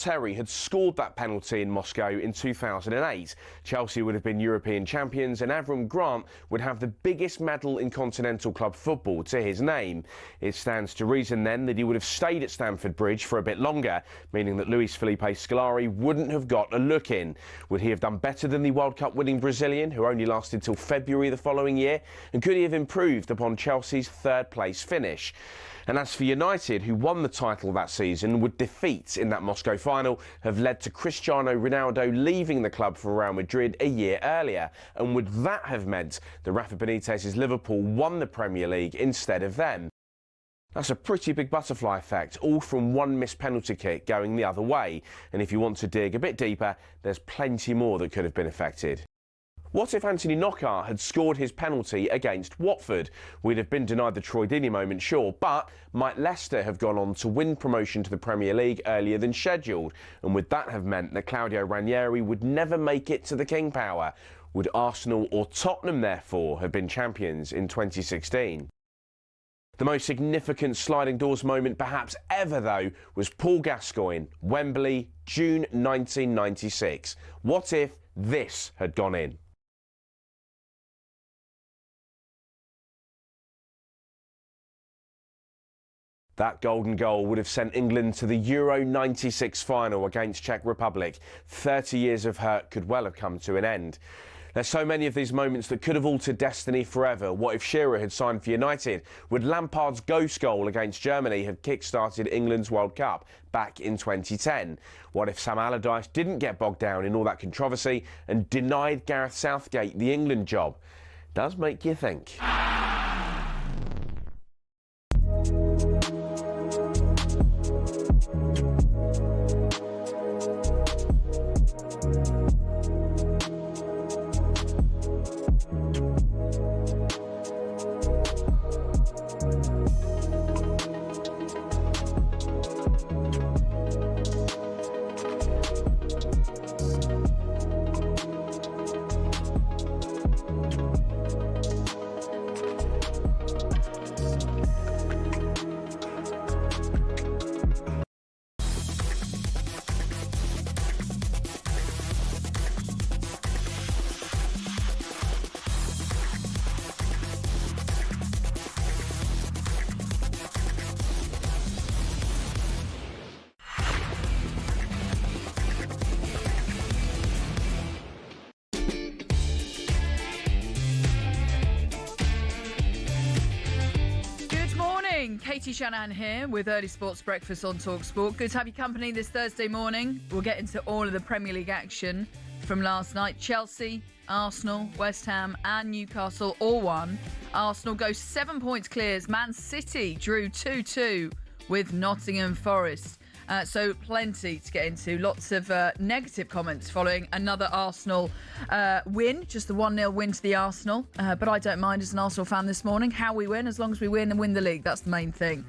Terry had scored that penalty in Moscow in 2008. Chelsea would have been European champions and Avram Grant would have the biggest medal in continental club football to his name. It stands to reason then that he would have stayed at Stamford Bridge for a bit longer, meaning that Luis Felipe Scolari wouldn't have got a look in. Would he have done better than the World Cup winning Brazilian, who only lasted till February the following year? And could he have improved upon Chelsea's third place finish? And as for United, who won the title that season, would defeats in that Moscow final have led to Cristiano Ronaldo leaving the club for Real Madrid a year earlier? And would that have meant that Rafa Benitez's Liverpool won the Premier League instead of them? That's a pretty big butterfly effect, all from one missed penalty kick going the other way. And if you want to dig a bit deeper, there's plenty more that could have been affected. What if Anthony Knockaert had scored his penalty against Watford? We'd have been denied the Troy Deeney moment, sure, but might Leicester have gone on to win promotion to the Premier League earlier than scheduled? And would that have meant that Claudio Ranieri would never make it to the King Power? Would Arsenal or Tottenham, therefore, have been champions in 2016? The most significant sliding doors moment perhaps ever, though, was Paul Gascoigne, Wembley, June 1996. What if this had gone in? That golden goal would have sent England to the Euro 96 final against Czech Republic. 30 years of hurt could well have come to an end. There's so many of these moments that could have altered destiny forever. What if Shearer had signed for United? Would Lampard's ghost goal against Germany have kick-started England's World Cup back in 2010? What if Sam Allardyce didn't get bogged down in all that controversy and denied Gareth Southgate the England job? Does make you think. Katie Shanahan here with Early Sports Breakfast on talkSPORT. Good to have you company this Thursday morning. We'll get into all of the Premier League action from last night. Chelsea, Arsenal, West Ham and Newcastle all won. Arsenal go 7 points clear as Man City drew 2-2 with Nottingham Forest. So plenty to get into. Lots of negative comments following another Arsenal win. Just the 1-0 win to the Arsenal. But I don't mind as an Arsenal fan this morning how we win, as long as we win and win the league. That's the main thing.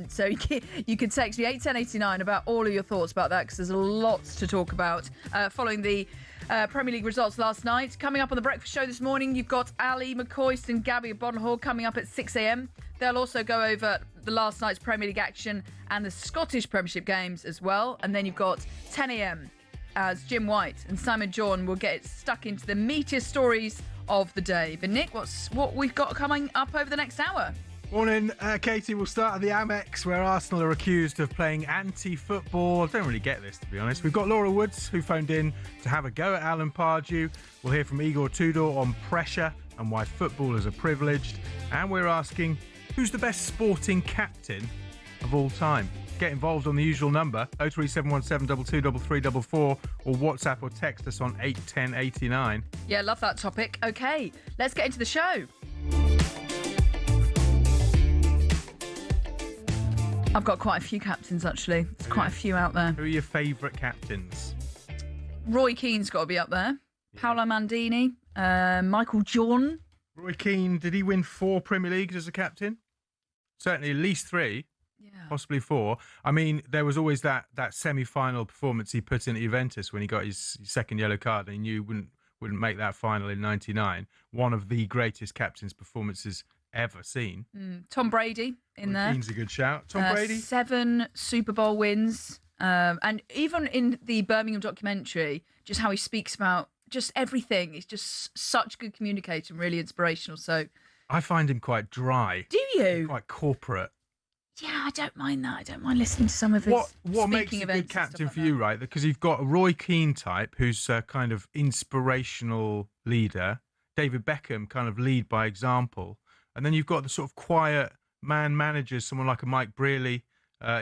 So you can text me 81089 about all of your thoughts about that, because there's lots to talk about following the Premier League results last night. Coming up on the breakfast show this morning, you've got Ali McCoist and Gabby Bonhall coming up at 6 a.m. They'll also go over the last night's Premier League action and the Scottish Premiership games as well. And then you've got 10 a.m. as Jim White and Simon John will get stuck into the meatiest stories of the day. But Nick, what we've got coming up over the next hour? Morning, Katie. We'll start at the Amex, where Arsenal are accused of playing anti-football. I don't really get this, to be honest. We've got Laura Woods, who phoned in to have a go at Alan Pardew. We'll hear from Igor Tudor on pressure and why footballers are privileged. And we're asking, who's the best sporting captain of all time? Get involved on the usual number, 03717 223344, or WhatsApp or text us on 81089. Yeah, love that topic. OK, let's get into the show. I've got quite a few captains, actually. There's quite a few out there. Who are your favourite captains? Roy Keane's got to be up there. Yeah. Paolo Maldini, Michael Jordan. Roy Keane, did he win 4 Premier Leagues as a captain? Certainly at least 3, possibly 4. I mean, there was always that semi-final performance he put in at Juventus when he got his second yellow card and he knew wouldn't make that final in '99. One of the greatest captain's performances ever seen. Tom Brady in there. Keane's a good shout. Tom Brady. 7 Super Bowl wins And even in the Birmingham documentary, just how he speaks about just everything. He's just such a good communicator and really inspirational. So I find him quite dry. do you? Quite corporate. Yeah, I don't mind that. I don't mind listening to some of his What makes a good captain for you, right? Because you've got a Roy Keane type who's a kind of inspirational leader. David Beckham kind of lead by example. And then you've got the sort of quiet man managers, someone like a Mike Brearley,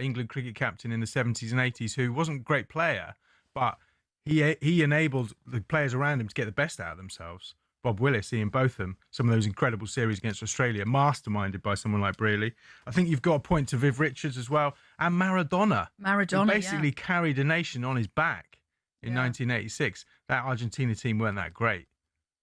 England cricket captain in the 70s and 80s, who wasn't a great player, but he enabled the players around him to get the best out of themselves. Bob Willis, Ian Botham, some of those incredible series against Australia, masterminded by someone like Brearley. I think you've got a point to Viv Richards as well. And Maradona. Who basically carried a nation on his back in 1986. That Argentina team weren't that great.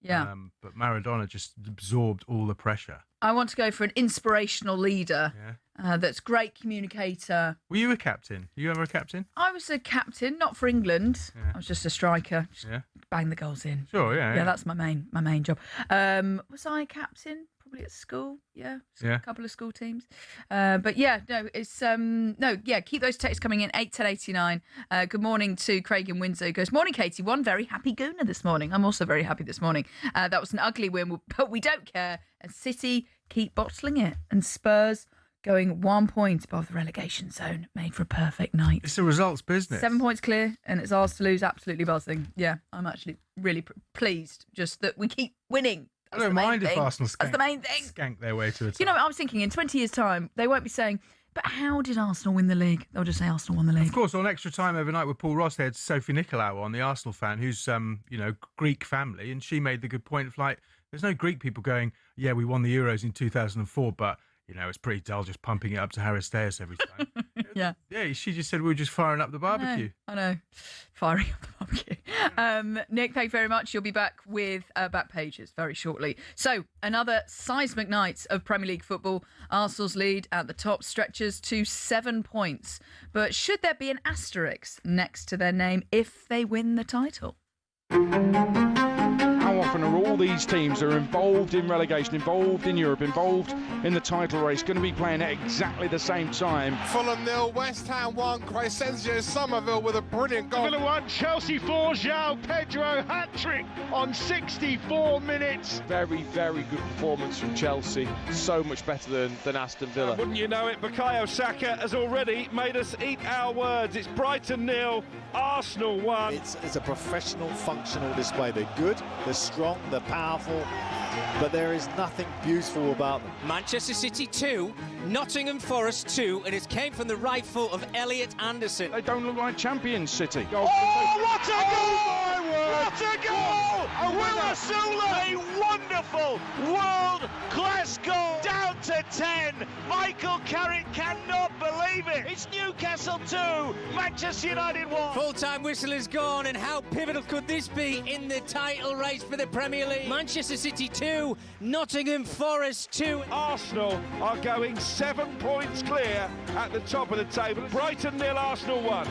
Yeah. But Maradona just absorbed all the pressure. I want to go for an inspirational leader that's great communicator. Were you a captain? Were you ever a captain? I was a captain, not for England. Yeah. I was just a striker. Just bang the goals in. Sure, yeah. Yeah, that's my main job. Was I a captain? Probably at school. Yeah. A couple of school teams. But yeah, no, it's keep those texts coming in. 81089. Good morning to Craig in Windsor. He goes, morning, Katie. One very happy Gooner this morning. I'm also very happy this morning. That was an ugly win, but we don't care. And City keep bottling it. And Spurs going 1 point above the relegation zone. Made for a perfect night. It's a results business. 7 points clear, and it's ours to lose. Absolutely buzzing. Yeah, I'm actually really pleased just that we keep winning. I don't mind if Arsenal skank their way to the top. You know, I was thinking in 20 years' time, they won't be saying, but how did Arsenal win the league? They'll just say Arsenal won the league. Of course, on Extra Time overnight with Paul Ross, they had Sophie Nicolau on, the Arsenal fan, who's, Greek family, and she made the good point of, like, there's no Greek people going, yeah, we won the Euros in 2004, but, it's pretty dull just pumping it up to Haristeas every time. Yeah, she just said we were just firing up the barbecue. I know. Firing up the barbecue. Nick, thank you very much. You'll be back with Back Pages very shortly. So, another seismic night of Premier League football. Arsenal's lead at the top stretches to 7 points. But should there be an asterisk next to their name if they win the title? How often are all these teams that are involved in relegation, involved in Europe, involved in the title race, going to be playing at exactly the same time? Fulham 0, West Ham 1, Crescencio Somerville with a brilliant goal. Villa 1, Chelsea 4, João Pedro hat-trick on 64 minutes. Very, very good performance from Chelsea. So much better than Aston Villa. Wouldn't you know it, Bukayo Saka has already made us eat our words. It's Brighton 0, Arsenal 1. It's a professional, functional display. They're good, they're strong, they're powerful, but there is nothing beautiful about them. Manchester City 2, Nottingham Forest 2, and it came from the right foot of Elliot Anderson. They don't look like champions, City. Oh, what a goal! What a goal! Will Asula, a wonderful world-class goal. Down to 10. Michael Carrick cannot believe it. It's Newcastle 2, Manchester United 1. Full-time whistle is gone, and how pivotal could this be in the title race for the Premier League? Manchester City 2, Nottingham Forest 2. Arsenal are going 7 points clear at the top of the table. Brighton 0, Arsenal 1.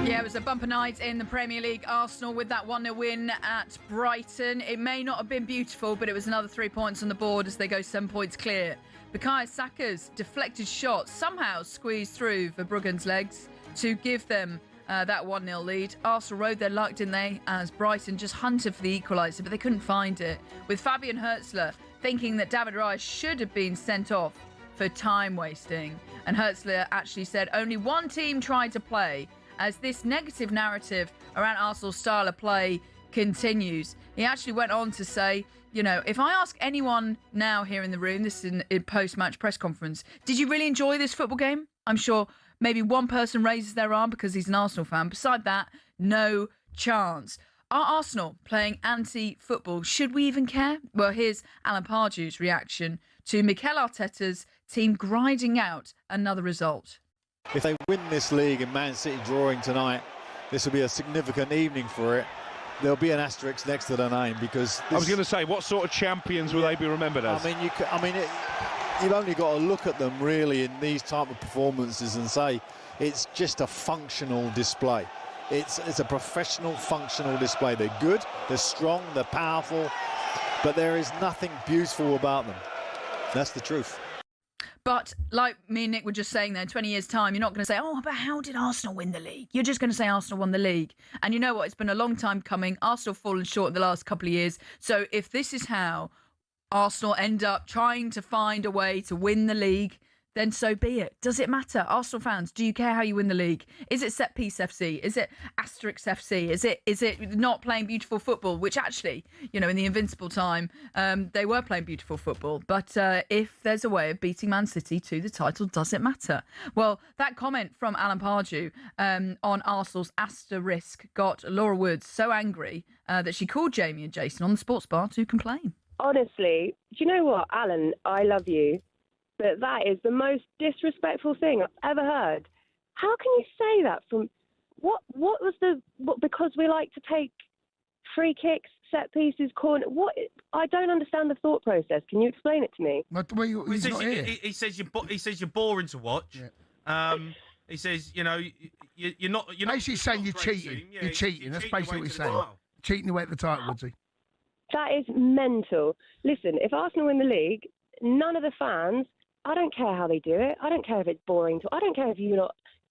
Yeah, it was a bumper night in the Premier League. Arsenal with that 1-0 win at Brighton. It may not have been beautiful, but it was another 3 points on the board as they go 7 points clear. Bukayo Saka's deflected shot somehow squeezed through Verbruggen's legs to give them that 1-0 lead. Arsenal rode their luck, didn't they, as Brighton just hunted for the equaliser, but they couldn't find it. With Fabian Hürzeler thinking that David Raya should have been sent off for time wasting. And Hürzeler actually said only one team tried to play, as this negative narrative around Arsenal's style of play continues. He actually went on to say, if I ask anyone now here in the room, this is in post-match press conference, did you really enjoy this football game? I'm sure maybe one person raises their arm because he's an Arsenal fan. Beside that, no chance. Are Arsenal playing anti-football? Should we even care? Well, here's Alan Pardew's reaction to Mikel Arteta's team grinding out another result. If they win this league and Man City drawing tonight, this will be a significant evening for it. There'll be an asterisk next to their name because I was going to say, what sort of champions will they be remembered as? You've only got to look at them really in these type of performances and say it's just a functional display. It's a professional, functional display. They're good, they're strong, they're powerful, but there is nothing beautiful about them. That's the truth. But like me and Nick were just saying there, in 20 years' time, you're not going to say, oh, but how did Arsenal win the league? You're just going to say Arsenal won the league. And you know what? It's been a long time coming. Arsenal have fallen short in the last couple of years. So if this is how Arsenal end up trying to find a way to win the league, then so be it. Does it matter? Arsenal fans, do you care how you win the league? Is it set piece FC? Is it Asterisk FC? Is it not playing beautiful football? Which actually, in the Invincible time, they were playing beautiful football. But if there's a way of beating Man City to the title, does it matter? Well, that comment from Alan Pardew on Arsenal's Asterisk got Laura Woods so angry that she called Jamie and Jason on the sports bar to complain. Honestly, do you know what, Alan? I love you. But that is the most disrespectful thing I've ever heard. How can you say that from what was because we like to take free kicks, set pieces, corner? What? I don't understand the thought process. Can you explain it to me? He says you're boring to watch. Yeah. He says you're not. Basically saying you're cheating. Yeah, you're cheating. That's basically what he's saying. Cheating away at the title, Woodsy. That is mental. Listen, if Arsenal win the league, none of the fans. I don't care how they do it. I don't care if it's boring. I don't care if you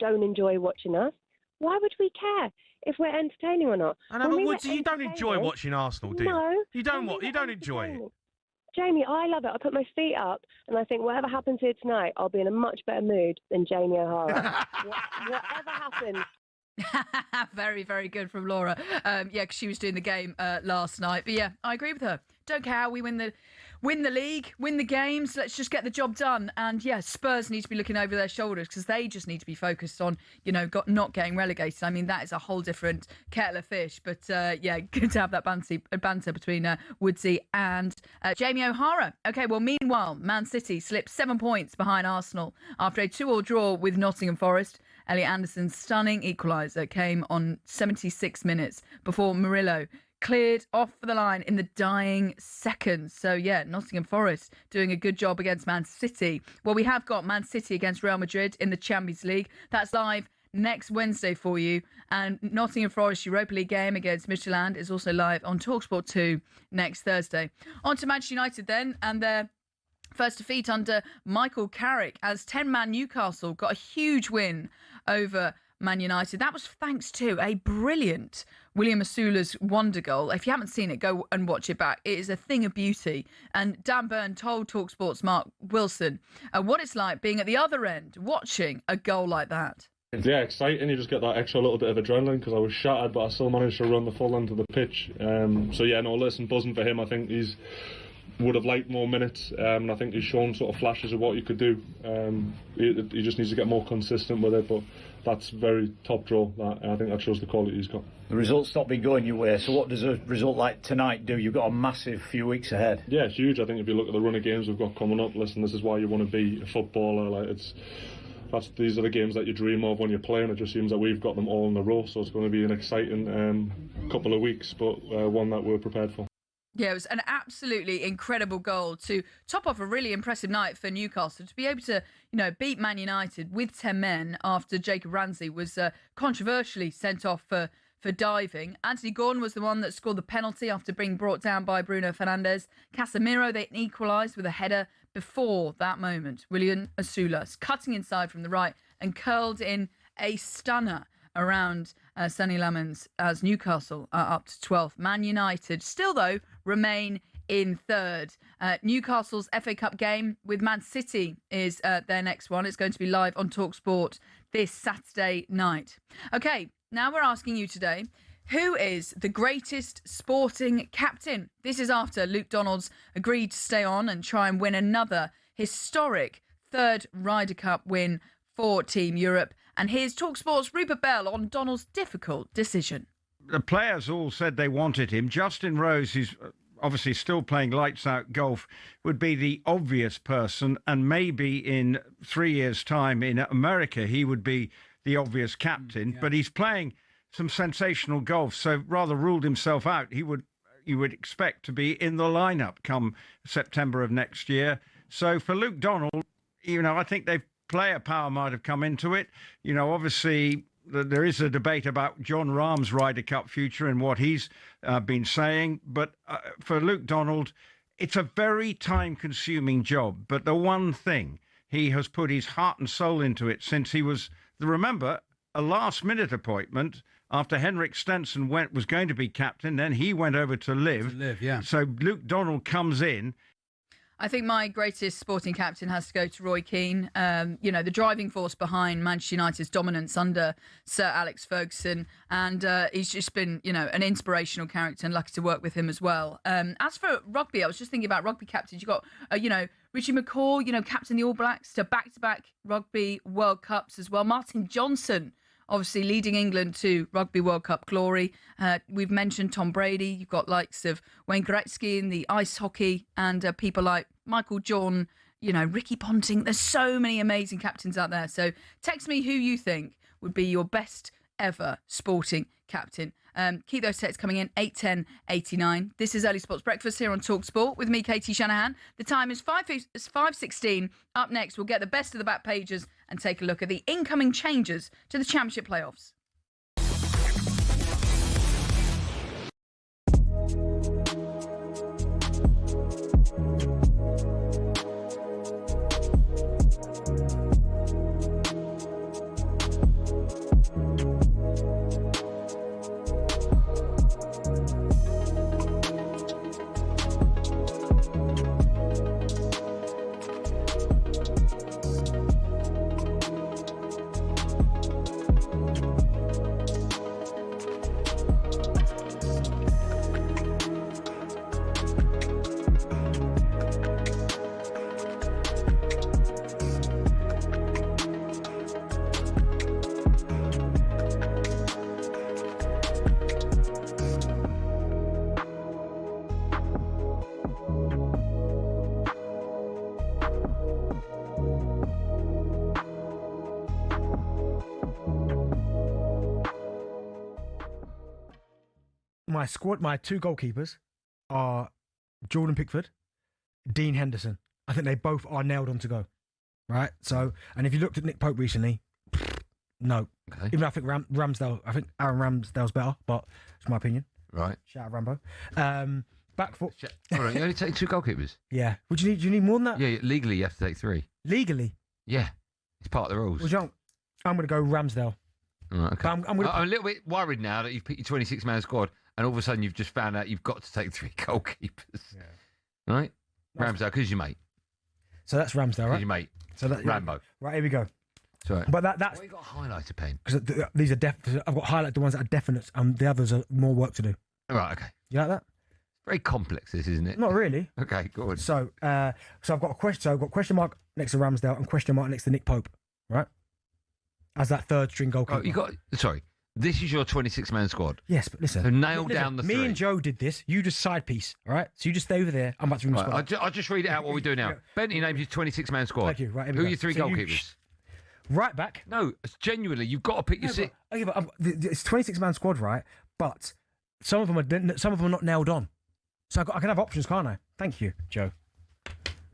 don't enjoy watching us. Why would we care if we're entertaining or not? I know, but Woodsy, you don't enjoy watching Arsenal, do you? No. You don't what? You don't enjoy it. Jamie, I love it. I put my feet up and I think whatever happens here tonight, I'll be in a much better mood than Jamie O'Hara. Whatever happens. Very, very good from Laura. Because she was doing the game last night. But yeah, I agree with her. Don't care how we win the league, win the games. Let's just get the job done. And yeah, Spurs need to be looking over their shoulders because they just need to be focused on, not getting relegated. I mean, that is a whole different kettle of fish. But good to have that banter between Woodsy and Jamie O'Hara. Okay, well, meanwhile, Man City slipped 7 points behind Arsenal after a 2-2 draw with Nottingham Forest. Elliot Anderson's stunning equaliser came on 76 minutes before Murillo cleared off for the line in the dying seconds. So, yeah, Nottingham Forest doing a good job against Man City. Well, we have got Man City against Real Madrid in the Champions League. That's live next Wednesday for you. And Nottingham Forest Europa League game against Midtjylland is also live on talkSPORT 2 next Thursday. On to Manchester United then, and their first defeat under Michael Carrick as 10-man Newcastle got a huge win over Man United. That was thanks to a brilliant William Asula's wonder goal. If you haven't seen it, go and watch it back. It is a thing of beauty. And Dan Burn told talkSPORT's Mark Wilson what it's like being at the other end, watching a goal like that. Yeah, exciting. You just get that extra little bit of adrenaline because I was shattered, but I still managed to run the full length of the pitch. Buzzing for him. I think he's would have liked more minutes, and I think he's shown sort of flashes of what he could do. He just needs to get more consistent with it, but that's very top draw. I think that shows the quality he's got. The result's not been going your way, so what does a result like tonight do? You've got a massive few weeks ahead. Yeah, it's huge. I think if you look at the run of games we've got coming up, listen, this is why you want to be a footballer. These are the games that you dream of when you're playing. It just seems that we've got them all in a row, so it's going to be an exciting couple of weeks, but one that we're prepared for. Yeah, it was an absolutely incredible goal to top off a really impressive night for Newcastle. To be able to, beat Man United with 10 men after Jacob Ramsey was controversially sent off for diving. Anthony Gordon was the one that scored the penalty after being brought down by Bruno Fernandes. Casemiro, they equalised with a header before that moment. William Asula cutting inside from the right and curled in a stunner around Sonny Lemons as Newcastle are up to 12th. Man United still, though, remain in third. Newcastle's FA Cup game with Man City is their next one. It's going to be live on talkSPORT this Saturday night. Okay, now we're asking you today, who is the greatest sporting captain? This is after Luke Donald's agreed to stay on and try and win another historic third Ryder Cup win for Team Europe. And here's talkSPORT's Rupert Bell on Donald's difficult decision. The players all said they wanted him. Justin Rose, who's obviously still playing lights-out golf, would be the obvious person. And maybe in 3 years' time in America, he would be the obvious captain. Yeah. But he's playing some sensational golf, so rather ruled himself out. You would expect to be in the lineup come September of next year. So for Luke Donald, I think player power might have come into it. Obviously there is a debate about John Rahm's Ryder Cup future and what he's been saying. But for Luke Donald, it's a very time-consuming job. But the one thing he has put his heart and soul into it since he was, remember, a last-minute appointment after Henrik Stenson was going to be captain. Then he went over to Liv. Yeah. So Luke Donald comes in. I think my greatest sporting captain has to go to Roy Keane. The driving force behind Manchester United's dominance under Sir Alex Ferguson. And he's just been, an inspirational character, and lucky to work with him as well. As for rugby, I was just thinking about rugby captains. You've got, Richie McCaw, captain the All Blacks to back-to-back Rugby World Cups as well. Martin Johnson, obviously leading England to Rugby World Cup glory. We've mentioned Tom Brady. You've got likes of Wayne Gretzky in the ice hockey, and people like Michael Jordan, Ricky Ponting. There's so many amazing captains out there. So text me who you think would be your best ever sporting captain. Keep those texts coming in, 81089. This is Early Sports Breakfast here on talkSPORT with me, Katie Shanahan. The time is 5:16. Up next, we'll get the best of the back pages and take a look at the incoming changes to the Championship playoffs. My two goalkeepers are Jordan Pickford, Dean Henderson. I think they both are nailed on to go. Right? So, and if you looked at Nick Pope recently, no. Okay. Even though I think Ramsdale, I think Aaron Ramsdale's better, but it's my opinion. Right. Shout out Rambo. Back foot. Hold on, you only take two goalkeepers? Yeah. Would you need? Do you need more than that? Yeah, legally you have to take three. Legally? Yeah. It's part of the rules. Well, I'm going to go Ramsdale. Right, okay. I'm a little bit worried now that you've picked your 26-man squad and all of a sudden you've just found out you've got to take three goalkeepers. Yeah. Right? Ramsdale, because your mate. So that's Ramsdale, right? Your mate. So that, Rambo. Right, here we go. Sorry. But that's... Why you got a highlighter pen? Because these are I've got highlight the ones that are definite, and the others are more work to do. Right, okay. You like that? Very complex, this, isn't it? Not really. Okay, go on. So I've got a question. So I've got question mark next to Ramsdale and question mark next to Nick Pope, right? As that third string goalkeeper. Sorry. This is your 26-man squad. Yes, but listen. So nail down the three. Me and Joe did this. You just side piece, all right? So you just stay over there. I'm about to ring the squad. I'll just read it out what we do now. Bentley names his 26-man squad. Thank you. Right, who are your three goalkeepers? Right back. No, genuinely, you've got to pick your six. Okay, but it's 26-man squad, right? But some of them are not nailed on. So I can have options, can't I? Thank you, Joe.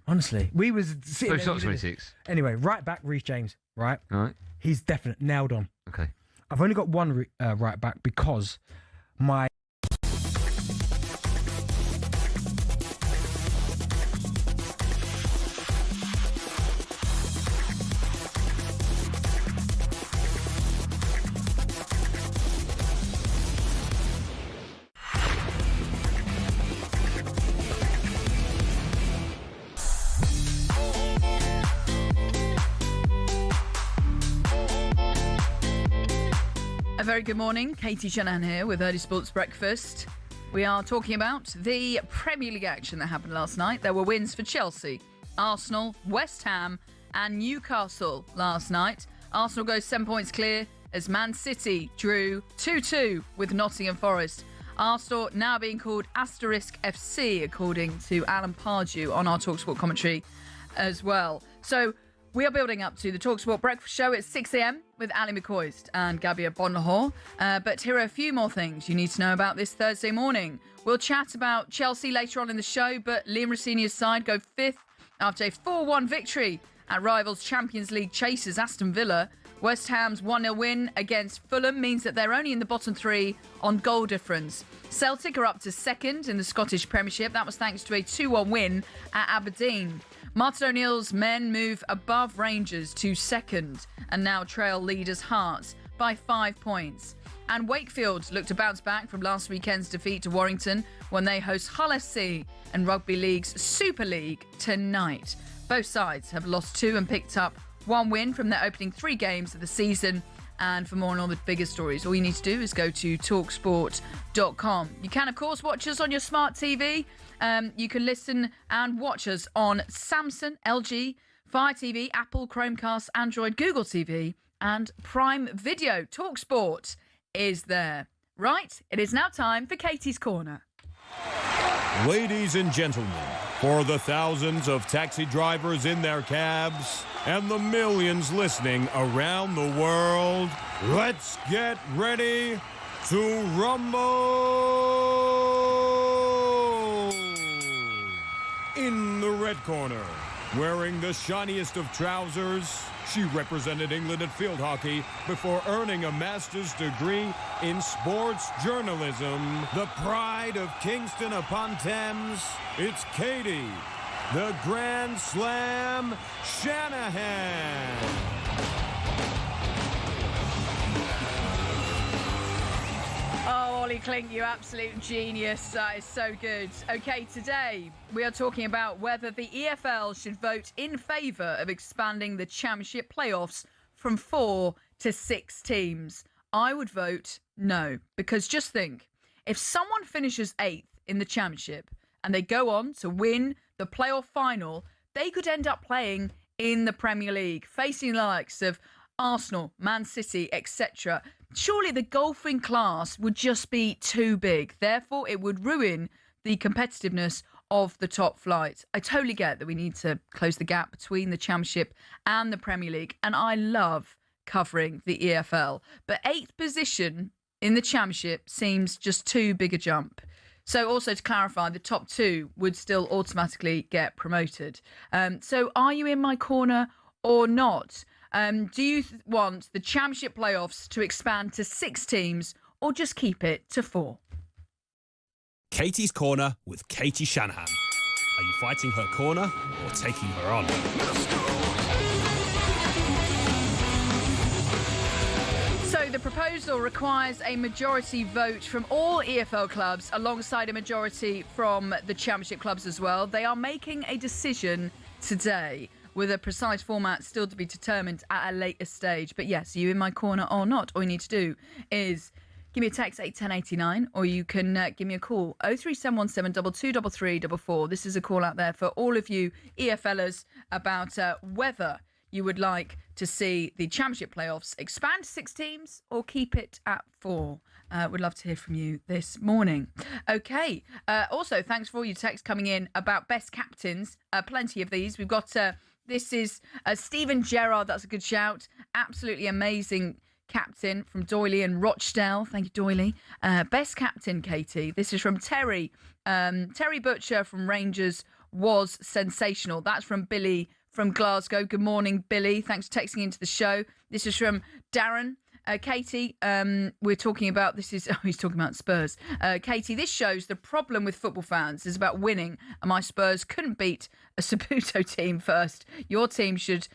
Honestly, we was sitting. So it's not 26. Anyway, right back, Reece James. Right. All right. He's definite, nailed on. Okay. I've only got one right back because my. A very good morning. Katie Shanahan here with Early Sports Breakfast. We are talking about the Premier League action that happened last night. There were wins for Chelsea, Arsenal, West Ham and Newcastle last night. Arsenal goes 7 points clear as Man City drew 2-2 with Nottingham Forest. Arsenal now being called Asterisk FC, according to Alan Pardew on our talkSPORT commentary as well. So we are building up to the talkSPORT breakfast show at 6 a.m. with Ali McCoist and Gabia Bonlahor. But here are a few more things you need to know about this Thursday morning. We'll chat about Chelsea later on in the show, but Liam Rossini's side go fifth after a 4-1 victory at rivals Champions League chasers Aston Villa. West Ham's 1-0 win against Fulham means that they're only in the bottom three on goal difference. Celtic are up to second in the Scottish Premiership. That was thanks to a 2-1 win at Aberdeen. Martin O'Neill's men move above Rangers to second and now trail leaders Hearts by 5 points. And Wakefield look to bounce back from last weekend's defeat to Warrington when they host Hull SC and Rugby League's Super League tonight. Both sides have lost 2 and picked up 1 win from their opening 3 games of the season. And for more on all the bigger stories, all you need to do is go to talksport.com. You can, of course, watch us on your smart TV. You can listen and watch us on Samsung, LG, Fire TV, Apple, Chromecast, Android, Google TV, and Prime Video. TalkSport is there. Right, it is now time for Katie's Corner. Ladies and gentlemen, for the thousands of taxi drivers in their cabs and the millions listening around the world, let's get ready to rumble! In the red corner, wearing the shiniest of trousers, she represented England at field hockey before earning a master's degree in sports journalism. The pride of Kingston upon Thames, it's Katie, the Grand Slam Shanahan. Oh, Ollie Klink, you absolute genius. That is so good. Okay, today we are talking about whether the EFL should vote in favour of expanding the Championship playoffs from 4 to 6 teams. I would vote no, because just think, if someone finishes 8th in the Championship and they go on to win the playoff final, they could end up playing in the Premier League, facing the likes of Arsenal, Man City, etc. Surely the golfing class would just be too big. Therefore, it would ruin the competitiveness of the top flight. I totally get that we need to close the gap between the Championship and the Premier League, and I love covering the EFL. But 8th position in the Championship seems just too big a jump. So also to clarify, the top 2 would still automatically get promoted. So are you in my corner or not? Do you want the Championship playoffs to expand to 6 teams or just keep it to 4? Katie's Corner with Katie Shanahan. Are you fighting her corner or taking her on? So the proposal requires a majority vote from all EFL clubs alongside a majority from the Championship clubs as well. They are making a decision today, with a precise format still to be determined at a later stage. But yes, are you in my corner or not? All you need to do is give me a text 81089, or you can give me a call 03717 223344. This is a call out there for all of you EFLers about whether you would like to see the Championship playoffs expand to 6 teams or keep it at 4. Would love to hear from you this morning. Okay. Also, thanks for all your texts coming in about best captains. Plenty of these. We've got... This is Stephen Gerrard. That's a good shout. Absolutely amazing captain from Doyley and Rochdale. Thank you, Doyley. Best captain, Katie. This is from Terry. Terry Butcher from Rangers was sensational. That's from Billy from Glasgow. Good morning, Billy. Thanks for texting into the show. This is from Darren. Katie, we're talking about, he's talking about Spurs. Katie, this shows the problem with football fans is about winning, and my Spurs couldn't beat a Saputo team first. Your team should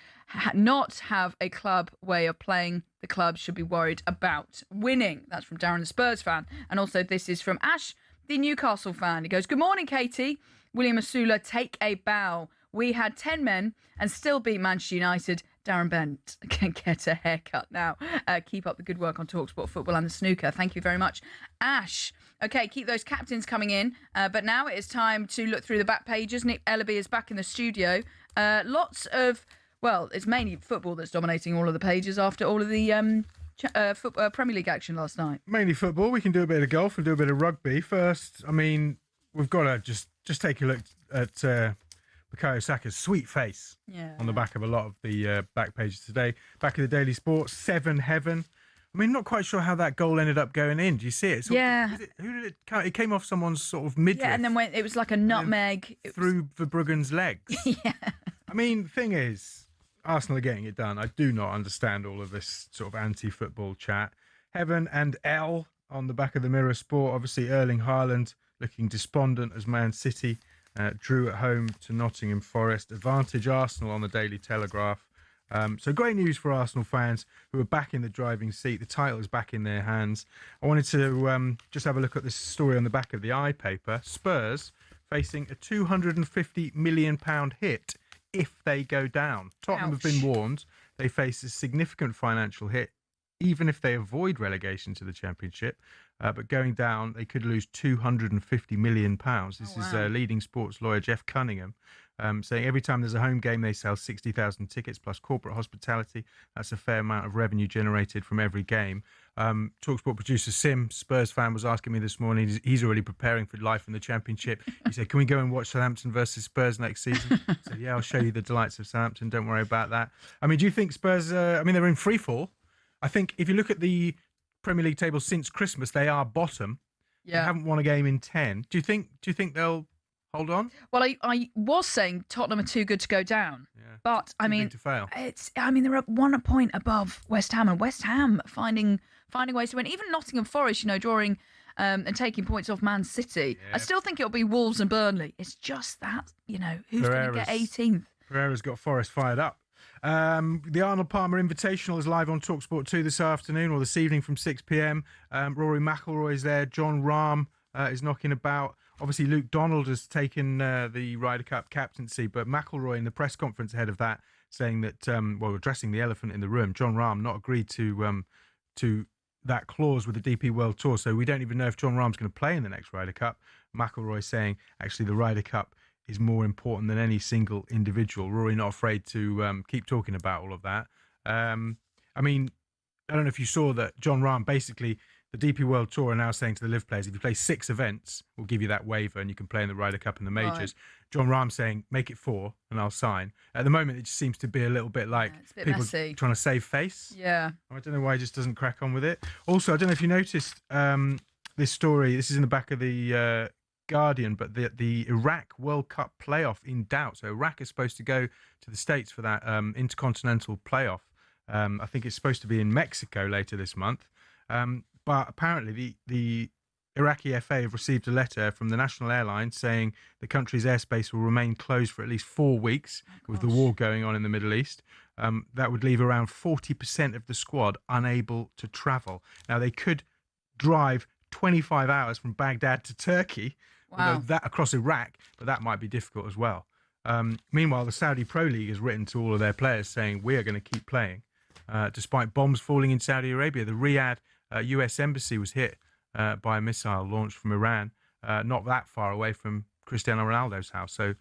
not have a club way of playing. The club should be worried about winning. That's from Darren, the Spurs fan. And also this is from Ash, the Newcastle fan. He goes, good morning, Katie. William Asula, take a bow. We had 10 men and still beat Manchester United. Darren Bent can get a haircut now. Keep up the good work on talkSPORT Football and the snooker. Thank you very much, Ash. Okay, keep those captains coming in. But now it is time to look through the back pages. Nick Ellaby is back in the studio. Lots of, well, it's mainly football that's dominating all of the pages after all of the Premier League action last night. Mainly football. We can do a bit of golf and do a bit of rugby. First, I mean, we've got to just take a look at Bukayo Saka's sweet face on the back of a lot of the back pages today. Back of the Daily Sport, 7 heaven. I mean, not quite sure how that goal ended up going in. Do you see it? Who did it come? It came off someone's sort of midriff. Yeah, and then it was like a nutmeg. Through Verbruggen's legs. Yeah. I mean, thing is, Arsenal are getting it done. I do not understand all of this sort of anti-football chat. Heaven and L on the back of the Mirror Sport. Obviously, Erling Haaland looking despondent as Man City drew at home to Nottingham Forest. Advantage Arsenal on the Daily Telegraph. So great news for Arsenal fans who are back in the driving seat. The title is back in their hands. I wanted to just have a look at this story on the back of the I paper. Spurs facing a £250 million hit if they go down. Tottenham have been warned they face a significant financial hit even if they avoid relegation to the Championship. But going down, they could lose £250 million. This is leading sports lawyer Jeff Cunningham saying every time there's a home game, they sell 60,000 tickets plus corporate hospitality. That's a fair amount of revenue generated from every game. talkSPORT producer Sim, Spurs fan, was asking me this morning. He's already preparing for life in the Championship. He said, can we go and watch Southampton versus Spurs next season? I said, yeah, I'll show you the delights of Southampton. Don't worry about that. I mean, do you think Spurs, they're in free fall. I think if you look at the Premier League table since Christmas, they are bottom. Yeah. They haven't won a game in 10. Do you think they'll hold on? Well, I was saying Tottenham are too good to go down. Yeah. But Too big to fail. They're at 1 point above West Ham, and West Ham finding ways to win. Even Nottingham Forest, drawing and taking points off Man City. Yeah. I still think it'll be Wolves and Burnley. It's just that, who's going to get 18th? Pereira's got Forest fired up. The Arnold Palmer Invitational is live on talkSPORT 2 this afternoon or this evening from 6 p.m. Rory McIlroy is there. John Rahm is knocking about. Obviously, Luke Donald has taken the Ryder Cup captaincy, but McIlroy in the press conference ahead of that saying that, addressing the elephant in the room, John Rahm not agreed to that clause with the DP World Tour, so we don't even know if John Rahm's going to play in the next Ryder Cup. McIlroy saying, actually, the Ryder Cup is more important than any single individual. Rory not afraid to keep talking about all of that. I don't know if you saw that John Rahm, basically, the DP World Tour are now saying to the live players, if you play 6 events, we'll give you that waiver and you can play in the Ryder Cup and the majors. Right. John Rahm saying, make it 4 and I'll sign. At the moment, it just seems to be a little bit like people messy. Trying to save face. Yeah. I don't know why he just doesn't crack on with it. Also, I don't know if you noticed this story. This is in the back of the Guardian, but the Iraq World Cup playoff in doubt. So Iraq is supposed to go to the States for that intercontinental playoff. I think it's supposed to be in Mexico later this month. But apparently the Iraqi FA have received a letter from the national airline saying the country's airspace will remain closed for at least 4 weeks with the war going on in the Middle East. That would leave around 40% of the squad unable to travel. Now, they could drive 25 hours from Baghdad to Turkey, that across Iraq, but that might be difficult as well. Meanwhile, the Saudi Pro League has written to all of their players saying, we are going to keep playing. Despite bombs falling in Saudi Arabia, the Riyadh US embassy was hit by a missile launched from Iran, not that far away from Cristiano Ronaldo's house. So a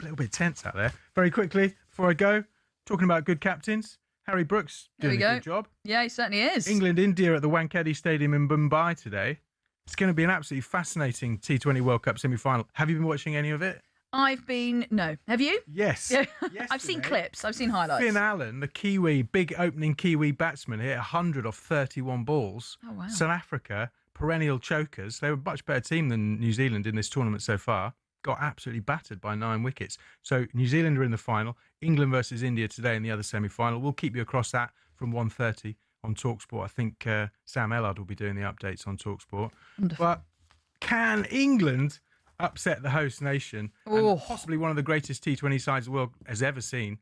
little bit tense out there. Very quickly, before I go, talking about good captains, Harry Brooks doing a good job. Yeah, he certainly is. England-India at the Wankhede Stadium in Mumbai today. It's going to be an absolutely fascinating T20 World Cup semi-final. Have you been watching any of it? No. Have you? Yes. Yeah. I've seen clips. I've seen highlights. Finn Allen, the Kiwi, big opening Kiwi batsman, hit 100 off 31 balls. Oh, wow. South Africa, perennial chokers. They were a much better team than New Zealand in this tournament so far. Got absolutely battered by 9 wickets. So New Zealand are in the final. England versus India today in the other semi-final. We'll keep you across that from 1:30 on talkSPORT. I think Sam Ellard will be doing the updates on talkSPORT. Wonderful. But can England upset the host nation and possibly one of the greatest T20 sides the world has ever seen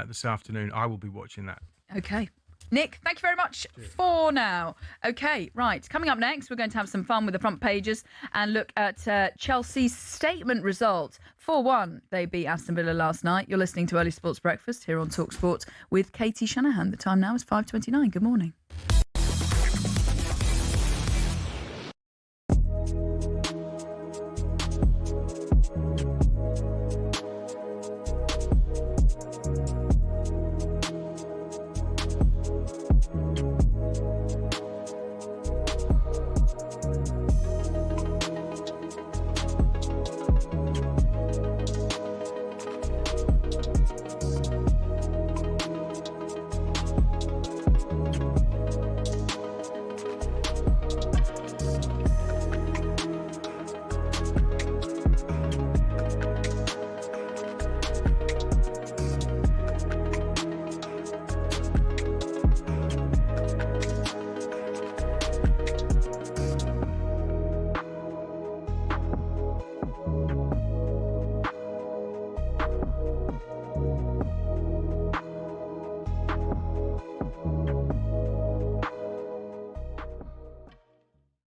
this afternoon? I will be watching that. Okay. Nick, thank you very much for now. Okay, right. Coming up next, we're going to have some fun with the front pages and look at Chelsea's statement result. 4-1, they beat Aston Villa last night. You're listening to Early Sports Breakfast here on talkSPORT with Katie Shanahan. The time now is 5:29. Good morning.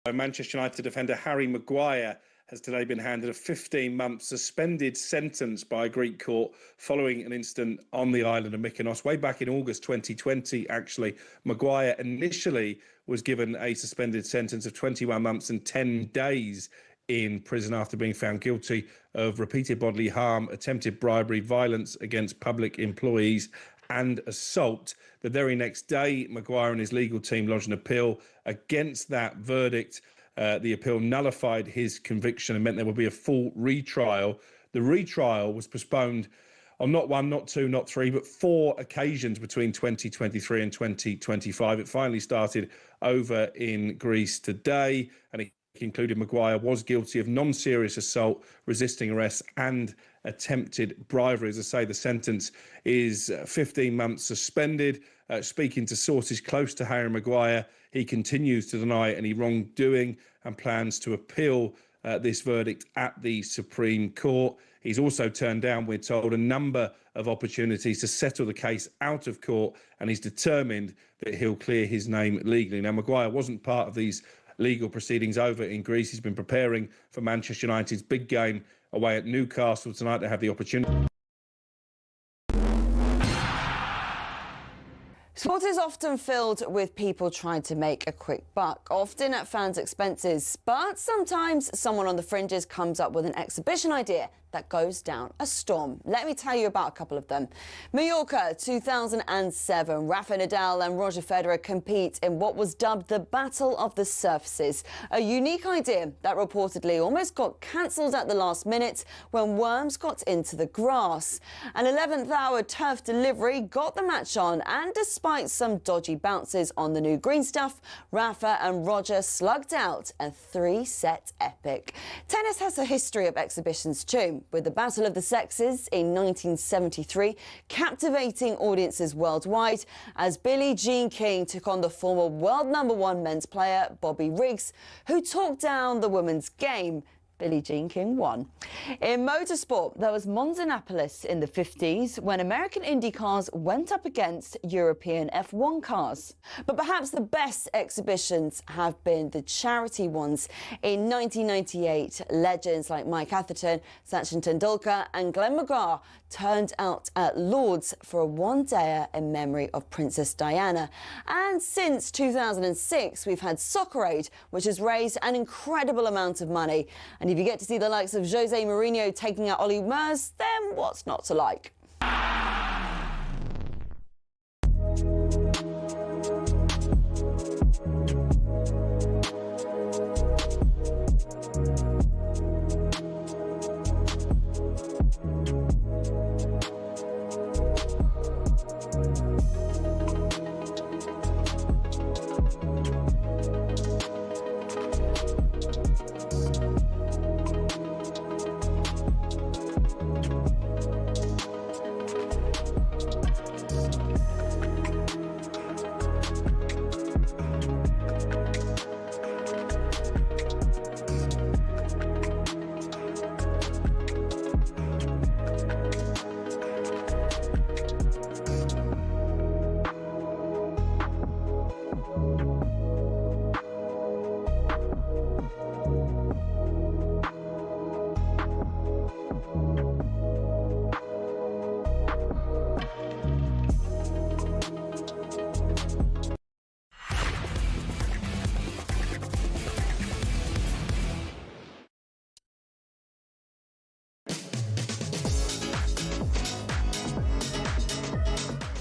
Manchester United defender Harry Maguire has today been handed a 15-month suspended sentence by a Greek court following an incident on the island of Mykonos. Way back in August 2020, actually, Maguire initially was given a suspended sentence of 21 months and 10 days in prison after being found guilty of repeated bodily harm, attempted bribery, violence against public employees and assault. The very next day, Maguire and his legal team lodged an appeal against that verdict. The appeal nullified his conviction and meant there would be a full retrial. The retrial was postponed on not one, not two, not three, but 4 occasions between 2023 and 2025. It finally started over in Greece today, and it concluded Maguire was guilty of non-serious assault, resisting arrest and attempted bribery. As I say, the sentence is 15 months suspended. Speaking to sources close to Harry Maguire, he continues to deny any wrongdoing and plans to appeal this verdict at the Supreme Court. He's also turned down, we're told, a number of opportunities to settle the case out of court, and he's determined that he'll clear his name legally. Now, Maguire wasn't part of these legal proceedings over in Greece. He's been preparing for Manchester United's big game away at Newcastle tonight. To have the opportunity. Sport is often filled with people trying to make a quick buck, often at fans' expenses. But sometimes someone on the fringes comes up with an exhibition idea that goes down a storm. Let me tell you about a couple of them. Mallorca 2007. Rafa Nadal and Roger Federer compete in what was dubbed the Battle of the Surfaces, a unique idea that reportedly almost got cancelled at the last minute when worms got into the grass. An 11th hour turf delivery got the match on, and despite some dodgy bounces on the new green stuff, Rafa and Roger slugged out a 3-set epic. Tennis has a history of exhibitions too, with the Battle of the Sexes in 1973 captivating audiences worldwide as Billie Jean King took on the former world #1 men's player Bobby Riggs, who talked down the women's game. Billie Jean King won. In motorsport, there was Monzanapolis in the 50s when American Indy cars went up against European F1 cars. But perhaps the best exhibitions have been the charity ones. In 1998, legends like Mike Atherton, Sachin Tendulkar and Glenn McGrath turned out at Lord's for a one-dayer in memory of Princess Diana. And since 2006, we've had Soccer Aid, which has raised an incredible amount of money. And if you get to see the likes of Jose Mourinho taking out Ollie Mers, then what's not to like?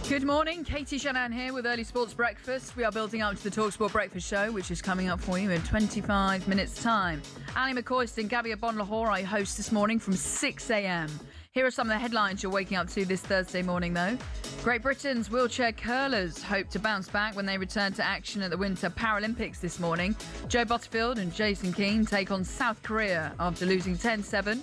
Good morning, Katie Shanahan here with Early Sports Breakfast. We are building up to the talkSPORT Breakfast Show, which is coming up for you in 25 minutes' time. Ali McCoist and Gabby Abon-Lahore I host this morning from 6 a.m. Here are some of the headlines you're waking up to this Thursday morning, though. Great Britain's wheelchair curlers hope to bounce back when they return to action at the Winter Paralympics this morning. Joe Butterfield and Jason Keane take on South Korea after losing 10-7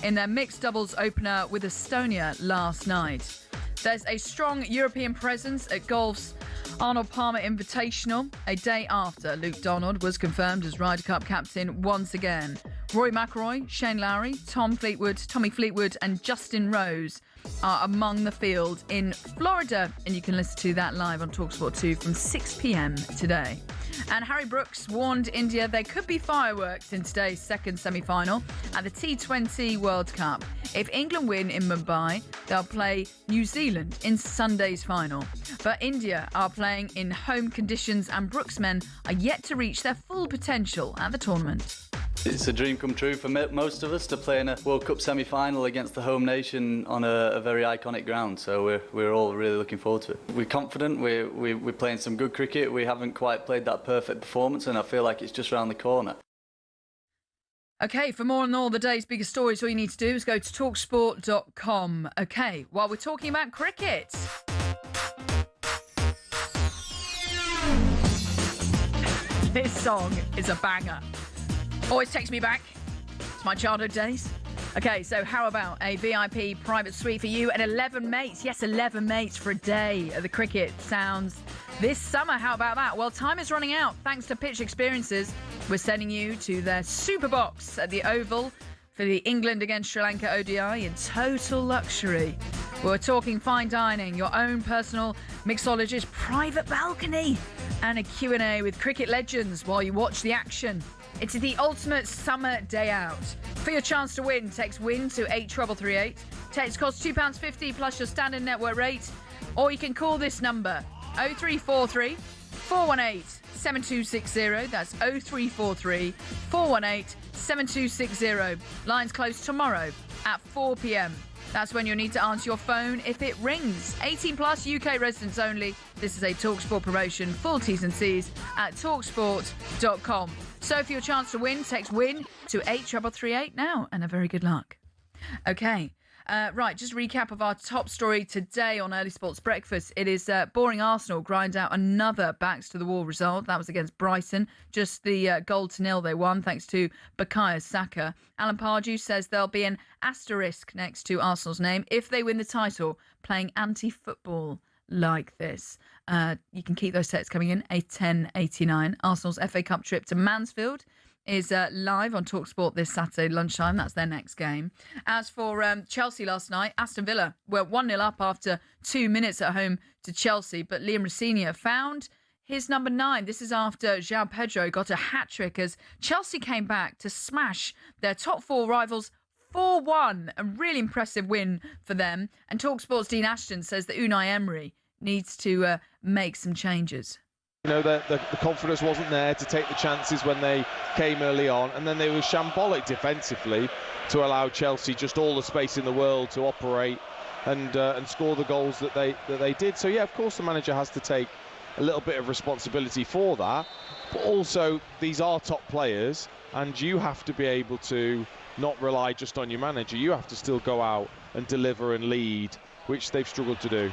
in their mixed doubles opener with Estonia last night. There's a strong European presence at golf's Arnold Palmer Invitational, a day after Luke Donald was confirmed as Ryder Cup captain once again. Rory McIlroy, Shane Lowry, Tommy Fleetwood and Justin Rose are among the field in Florida, and you can listen to that live on talkSPORT 2 from 6 p.m. today. And Harry Brooks warned India there could be fireworks in today's second semi-final at the T20 World Cup. If England win in Mumbai, they'll play New Zealand in Sunday's final. But India are playing in home conditions and Brooks' men are yet to reach their full potential at the tournament. It's a dream come true for most of us to play in a World Cup semi-final against the home nation on a very iconic ground. So we're all really looking forward to it. We're confident. We're playing some good cricket. We haven't quite played that perfect performance, and I feel like it's just around the corner. OK, for more on all the day's biggest stories, all you need to do is go to talksport.com. OK, while we're talking about cricket. This song is a banger. Always takes me back to my childhood days. OK, so how about a VIP private suite for you and 11 mates? Yes, 11 mates for a day at the Cricket Sounds this summer. How about that? Well, time is running out. Thanks to Pitch Experiences, we're sending you to their super box at the Oval for the England against Sri Lanka ODI in total luxury. We're talking fine dining, your own personal mixologist, private balcony, and a Q&A with cricket legends while you watch the action. It's the ultimate summer day out. For your chance to win, text WIN to 83338. Text costs £2.50 plus your standard network rate. Or you can call this number, 0343 418 7260. That's 0343 418 7260. Lines close tomorrow at 4 p.m. That's when you'll need to answer your phone if it rings. 18 plus, UK residents only. This is a TalkSport promotion. Full T's and C's at talksport.com. So for your chance to win, text WIN to 83338 now, and a very good luck. OK. Right, just a recap of our top story today on Early Sports Breakfast. It is boring Arsenal grind out another backs-to-the-wall result. That was against Brighton. Just the 0-0 they won, thanks to Bukayo Saka. Alan Pardew says there'll be an asterisk next to Arsenal's name if they win the title, playing anti-football like this. You can keep those texts coming in, 81089. Arsenal's FA Cup trip to Mansfield is live on TalkSport this Saturday lunchtime. That's their next game. As for Chelsea last night, Aston Villa were 1-0 up after 2 minutes at home to Chelsea, but Liam Rosenior found his number 9. This is after João Pedro got a hat-trick as Chelsea came back to smash their top 4 rivals 4-1. A really impressive win for them. And TalkSport's Dean Ashton says that Unai Emery needs to make some changes. You know, the confidence wasn't there to take the chances when they came early on, and then they were shambolic defensively to allow Chelsea just all the space in the world to operate and score the goals that they did. So yeah, of course the manager has to take a little bit of responsibility for that, but also these are top players, and you have to be able to not rely just on your manager. You have to still go out and deliver and lead, which they've struggled to do.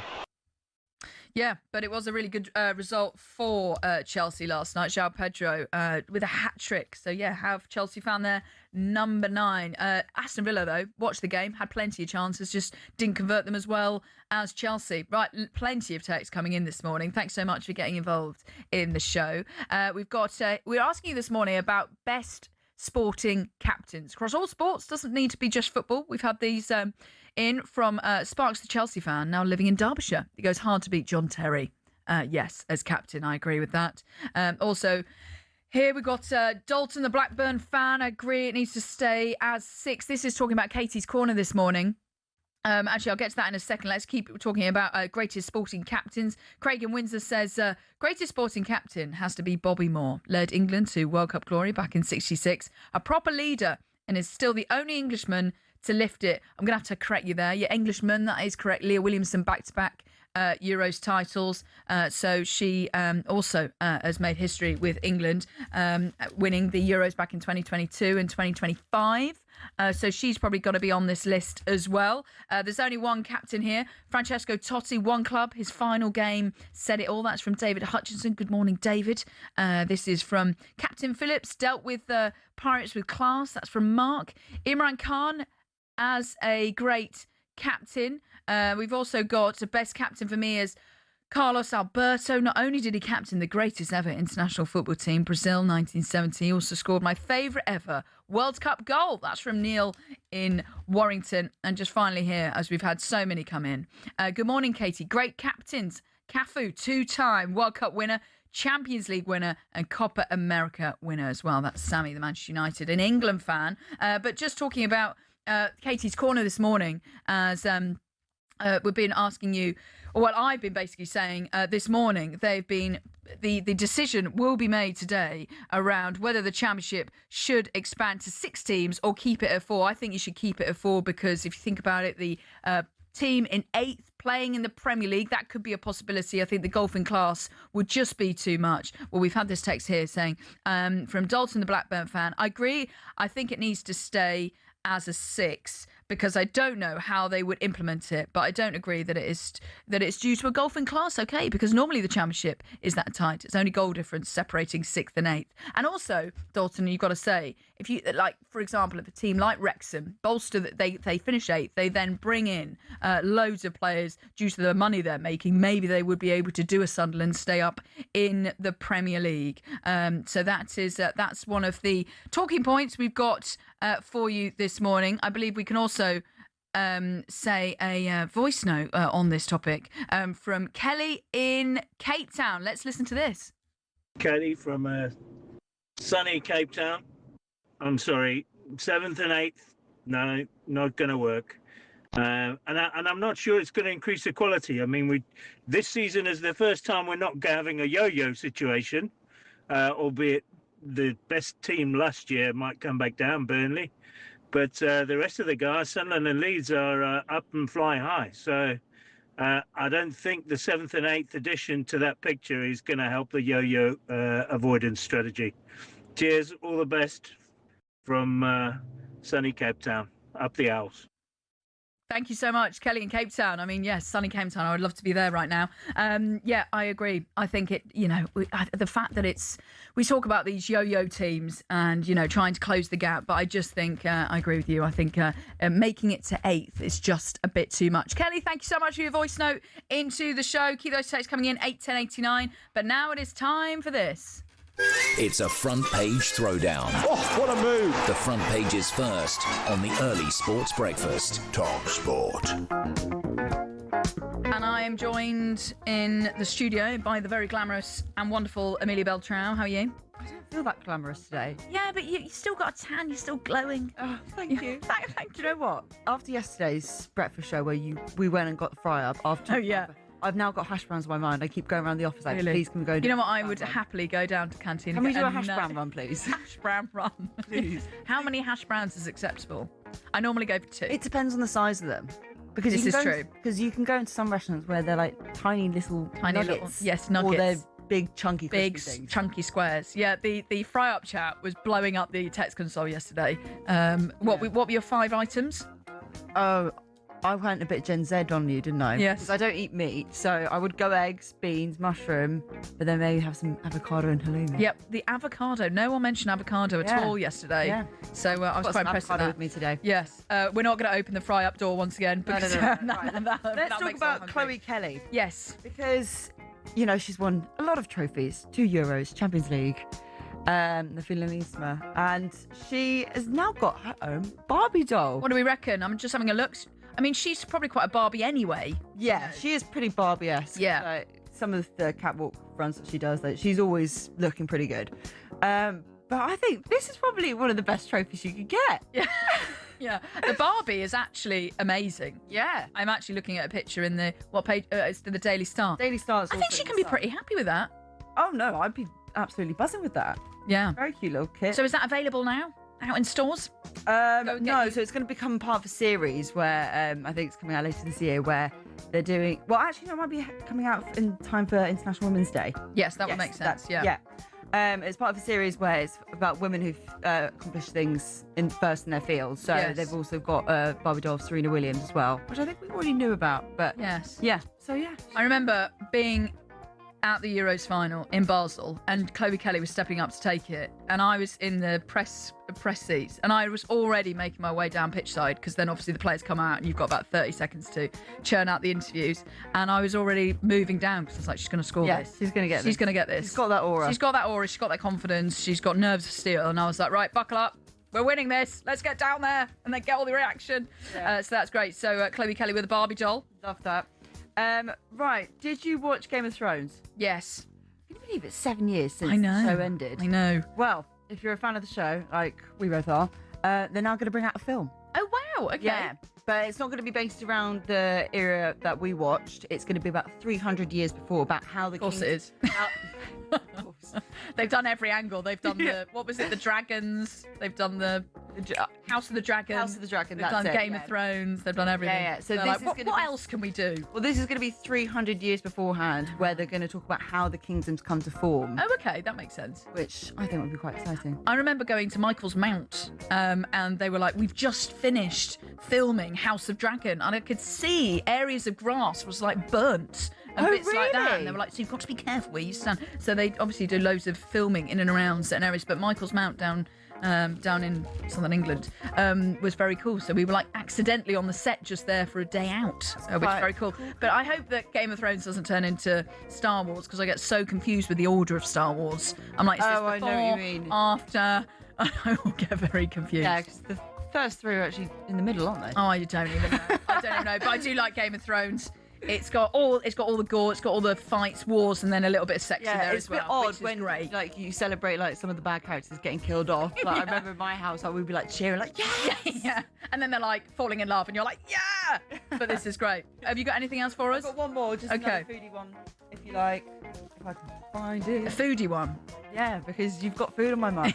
Yeah, but it was a really good result for Chelsea last night. João Pedro with a hat-trick. So, yeah, have Chelsea found their number 9. Aston Villa, though, watched the game, had plenty of chances, just didn't convert them as well as Chelsea. Right, plenty of texts coming in this morning. Thanks so much for getting involved in the show. We're asking you this morning about best sporting captains across all sports. Doesn't need to be just football. We've had these in from Sparks, the Chelsea fan, now living in Derbyshire. It goes hard to beat John Terry. Yes, as captain, I agree with that. Also, here we've got Dalton, the Blackburn fan. I agree it needs to stay as 6. This is talking about Katie's Corner this morning. Actually, I'll get to that in a second. Let's keep talking about greatest sporting captains. Craig in Windsor says, greatest sporting captain has to be Bobby Moore. Led England to World Cup glory back in '66. A proper leader and is still the only Englishman to lift it. I'm going to have to correct you there. Yeah, Englishman, that is correct. Leah Williamson back-to-back Euros titles. So she also has made history with England, winning the Euros back in 2022 and 2025. So she's probably got to be on this list as well. There's only one captain here. Francesco Totti, one club. His final game said it all. That's from David Hutchinson. Good morning, David. This is from Captain Phillips. Dealt with Pirates with class. That's from Mark. Imran Khan as a great captain. We've also got the best captain for me as Carlos Alberto. Not only did he captain the greatest ever international football team, Brazil 1970, he also scored my favourite ever World Cup goal. That's from Neil in Warrington. And just finally here, as we've had so many come in. Good morning, Katie. Great captains. Cafu, 2-time World Cup winner. Champions League winner and Copa America winner as well. That's Sammy, the Manchester United and England fan. But just talking about Katie's Corner this morning, as we've been asking you, well, I've been basically saying this morning, the decision will be made today around whether the Championship should expand to 6 teams or keep it at 4. I think you should keep it at 4 because if you think about it, the team in 8th playing in the Premier League, that could be a possibility. I think the golfing class would just be too much. Well, we've had this text here saying, from Dalton, the Blackburn fan, I agree. I think it needs to stay as a 6 because I don't know how they would implement it, but I don't agree that it's due to a golfing class. Okay, because normally the Championship is that tight. It's only goal difference separating 6th and 8th. And also, Dalton, you've got to say, if you like, for example, if a team like Wrexham bolster that they finish 8th, they then bring in loads of players due to the money they're making. Maybe they would be able to do a Sunderland, stay up in the Premier League. So that's one of the talking points we've got for you this morning. I believe we can also say a voice note on this topic from Kelly in Cape Town. Let's listen to this. Kelly from sunny Cape Town. I'm sorry, 7th and 8th, no, not going to work. And I'm not sure it's going to increase the quality. I mean, this season is the first time we're not having a yo-yo situation, albeit the best team last year might come back down, Burnley. But the rest of the guys, Sunderland and Leeds, are up and flying high. So I don't think the 7th and 8th addition to that picture is going to help the yo-yo avoidance strategy. Cheers, all the best from sunny Cape Town, up the Owls. Thank you so much, Kelly in Cape Town. I mean, yes, sunny Cape Town. I would love to be there right now. Yeah, I agree. I think the fact that we talk about these yo-yo teams and, trying to close the gap, but I just think, I agree with you. I think making it to 8th is just a bit too much. Kelly, thank you so much for your voice note into the show. Keep those texts coming in, 81089. But now it is time for this. It's a front page throwdown. Oh, what a move! The front page is first on the early sports breakfast. talkSPORT. And I am joined in the studio by the very glamorous and wonderful Amelia Beltrão. How are you? I don't feel that glamorous today. Yeah, but you still got a tan. You're still glowing. Oh, thank you. Thank you. Do you know what? After yesterday's breakfast show where we went and got the fry up after. Oh, yeah. I've now got hash browns in my mind. I keep going around the office like, Really? please can we go? You know what? I would happily go down to canteen. Can we do a hash hash brown run, please? Hash brown run, please. How many hash browns is acceptable? I normally go for 2. It depends on the size of them. Because This is true. Because you can go into some restaurants where they're like tiny little nuggets. Yes, Or nuggets. they're big chunky Big crispy things. chunky squares. Yeah, the fry up chat was blowing up the text console yesterday. What were your 5 items? Oh, I went a bit Gen Z on you, didn't I? Yes. Because I don't eat meat, so I would go eggs, beans, mushroom, but then maybe have some avocado and halloumi. Yep, the avocado. No one mentioned avocado at all yesterday. Yeah. So I was Got quite some impressed with avocado that. with me today. Yes. We're not going to open the fry up door once again. Because, No. Right. that Let's talk makes about us Chloe hungry. Kelly. Yes. Because, she's won a lot of trophies, 2 Euros, Champions League, the Finlandisma, and she has now got her own Barbie doll. What do we reckon? I'm just having a look. I mean, she's probably quite a Barbie anyway. Yeah, she is pretty Barbie-esque. Yeah. Like, some of the catwalk runs that she does, she's always looking pretty good. But I think this is probably one of the best trophies you could get. Yeah. Yeah, the Barbie is actually amazing. Yeah. I'm actually looking at a picture in the, what page? It's the Daily Star. Daily Star. I think she can be pretty happy with that. Oh, no, I'd be absolutely buzzing with that. Yeah. Very cute little kit. So is that available now? Out in stores? No, so it's going to become part of a series where I think it's coming out later this year where they're doing... Well, actually, no, it might be coming out in time for International Women's Day. Yes, that would make sense, yeah. Yeah. It's part of a series where it's about women who've accomplished things first in their field. So they've also got Barbie doll of Serena Williams as well, which I think we already knew about. But yes. Yeah. So, yeah. I remember being at the Euros final in Basel and Chloe Kelly was stepping up to take it and I was in the press seats and I was already making my way down pitch side because then obviously the players come out and you've got about 30 seconds to churn out the interviews and I was already moving down because I was like, she's going to score this. She's going to get this. She's going to get this. She's got that aura. She's got that aura. She's got that confidence. She's got nerves of steel. And I was like, right, buckle up. We're winning this. Let's get down there and then get all the reaction. So that's great. So Chloe Kelly with a Barbie doll. Love that. Right. Did you watch Game of Thrones? Yes. Can you believe it's 7 years since I know. the show ended. I know. Well, if you're a fan of the show, like we both are, they're now going to bring out a film. Oh, wow. Okay. Yeah, but it's not going to be based around the era that we watched. It's going to be about 300 years before, about how the Of course kings... it is. They've done every angle. They've done the, what was it, the dragons. They've done the House of the Dragon. House of the Dragon, They've that's done it, Game of Thrones. They've done everything. Yeah, yeah. So They're this like, is what, gonna what be- else can we do? Well, this is going to be 300 years beforehand, where they're going to talk about how the kingdoms come to form. Oh, okay. That makes sense. Which I think would be quite exciting. I remember going to Michael's Mount, and they were like, we've just finished filming House of Dragon, and I could see areas of grass was like burnt and Oh, bits like that. And really? they were like, so you've got to be careful where you stand. So they obviously do loads of filming in and around certain areas, but Michael's Mount down in southern England was very cool. So we were like accidentally on the set just there for a day out, which is very cool. But I hope that Game of Thrones doesn't turn into Star Wars, because I get so confused with the order of Star Wars. I'm like, is this I know what before, you mean. after? I will get very confused. Yeah, because the first three are actually in the middle, aren't they? Oh, I don't even know. I don't even know. But I do like Game of Thrones. It's got all the gore, it's got all the fights, wars, and then a little bit of sex in there it's as well. a bit odd which is when great. like you celebrate like some of the bad characters getting killed off. Like I remember in my house, like, we'd be like cheering, like yeah, yeah. And then they're like falling in love, and you're like, yeah. But this is great. Have you got anything else for us? I've got one more, just another foodie one, if you like. If I can find it. A foodie one. Yeah, because you've got food on my mind.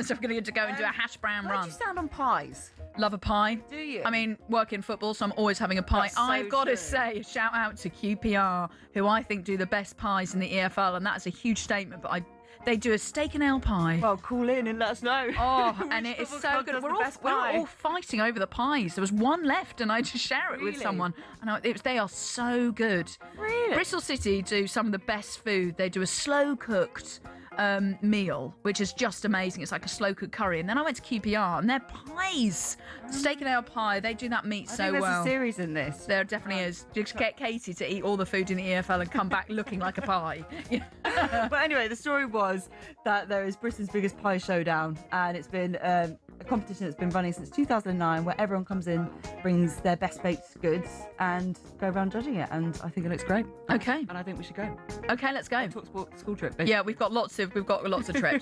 So we're going to go and do a hash brown How run. do you sound on pies? Love a pie. Do you? I mean, work in football, so I'm always having a pie. That's so I've got to true. say, a shout out to QPR, who I think do the best pies in the EFL, and that's a huge statement, but they do a steak and ale pie. Well, call in and let us know. Oh, and it is so good. We're all fighting over the pies. There was one left, and I just share it with Really? someone. And they are so good. Really? Bristol City do some of the best food. They do a slow cooked meal, which is just amazing. It's like a slow cooked curry. And then I went to QPR, and their pies, steak and ale pie, they do that meat I so think there's well. a series in this. There definitely is. Just get Katie to eat all the food in the EFL and come back looking like a pie. But anyway, the story was that there is Britain's biggest pie showdown, and it's been a competition that's been running since 2009, where everyone comes in, brings their best baked goods, and go around judging it. And I think it looks great. Okay. And I think we should go. Okay, let's go. talkSPORT school trip. Basically. Yeah, we've got lots of trips. We've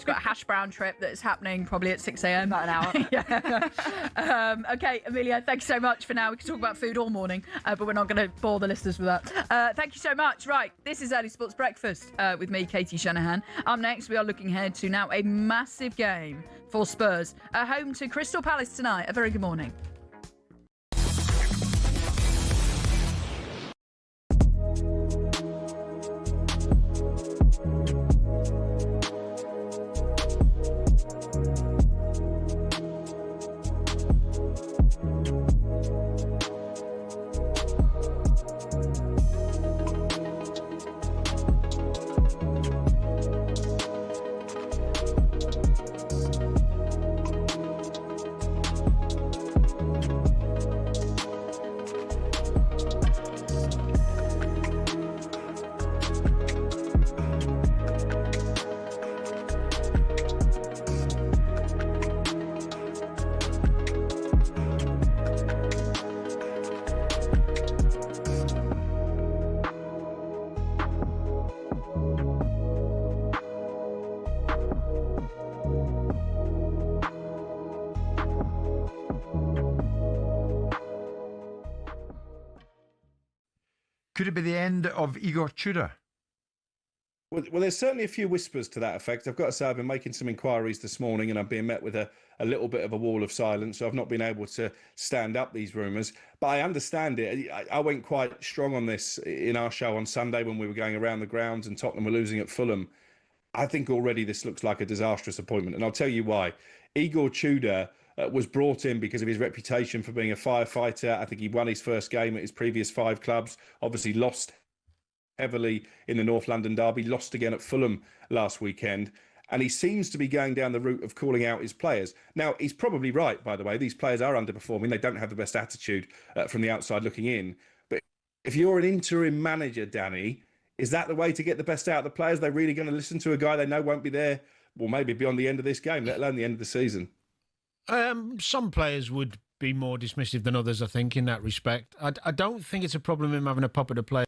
got a hash brown trip that's happening probably at 6 a.m. About an hour. Yeah. Okay, Amelia, thanks so much for now. We can talk about food all morning, but we're not going to bore the listeners with that. Thank you so much. Right, this is Early Sports Breakfast with me, Katie Shanahan. Up next, we are looking ahead to now a massive game for Spurs, home to Crystal Palace tonight. A very good morning. Could it be the end of Igor Tudor? Well, there's certainly a few whispers to that effect. I've got to say, I've been making some inquiries this morning, and I'm being met with a little bit of a wall of silence. So I've not been able to stand up these rumours. But I understand it. I went quite strong on this in our show on Sunday when we were going around the grounds and Tottenham were losing at Fulham. I think already this looks like a disastrous appointment, and I'll tell you why. Igor Tudor was brought in because of his reputation for being a firefighter. I think he won his first game at his previous 5 clubs, obviously lost heavily in the North London derby, lost again at Fulham last weekend. And he seems to be going down the route of calling out his players. Now, he's probably right, by the way. These players are underperforming. They don't have the best attitude from the outside looking in. But if you're an interim manager, Danny, is that the way to get the best out of the players? They're really going to listen to a guy they know won't be there, well, maybe beyond the end of this game, let alone the end of the season? Some players would be more dismissive than others, I think, in that respect. I don't think it's a problem him having a pop at a player.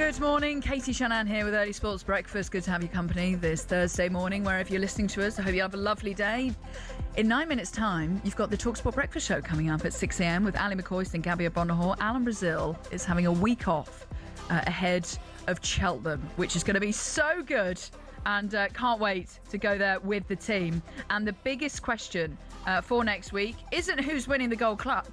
Good morning, Katie Shanahan here with Early Sports Breakfast. Good to have your company this Thursday morning, wherever you're listening to us. I hope you have a lovely day. In 9 minutes' time, you've got the talkSPORT Breakfast Show coming up at 6 a.m. with Ali McCoist and Gabby Abondahor. Alan Brazil is having a week off ahead of Cheltenham, which is going to be so good, and can't wait to go there with the team. And the biggest question for next week isn't who's winning the Gold Cup.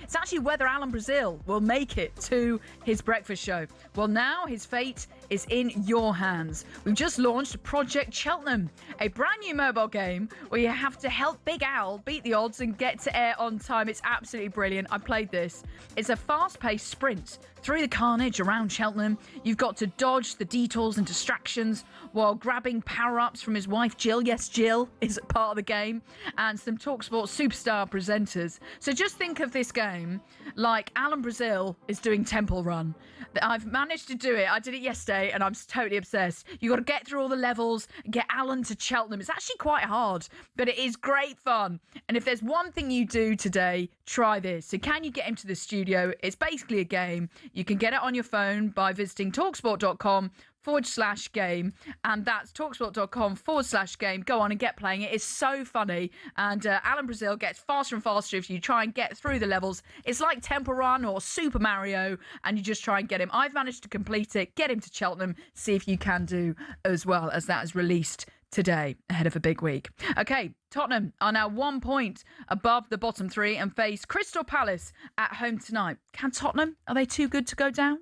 It's actually whether Alan Brazil will make it to his breakfast show. Well, now his fate is in your hands. We've just launched Project Cheltenham, a brand new mobile game where you have to help Big Al beat the odds and get to air on time. It's absolutely brilliant. I played this. It's a fast-paced sprint through the carnage around Cheltenham. You've got to dodge the detours and distractions while grabbing power-ups from his wife Jill. Yes, Jill is a part of the game. And some talkSPORT superstar presenters. So just think of this game like Alan Brazil is doing Temple Run. I've managed to do it. I did it yesterday and I'm totally obsessed. You've got to get through all the levels and get Alan to Cheltenham. It's actually quite hard, but it is great fun. And if there's one thing you do today, try this. So can you get him to the studio? It's basically a game. You can get it on your phone by visiting talksport.com/game, and that's talksport.com/game. Go on and get playing it. It's so funny, and Alan Brazil gets faster and faster if you try and get through the levels. It's like Temple Run or Super Mario, and you just try and get him. I've managed to complete it, get him to Cheltenham, see if you can do as well, as that is released today ahead of a big week. Okay, Tottenham are now 1 point above the bottom three and face Crystal Palace at home tonight. Can Tottenham, are they too good to go down?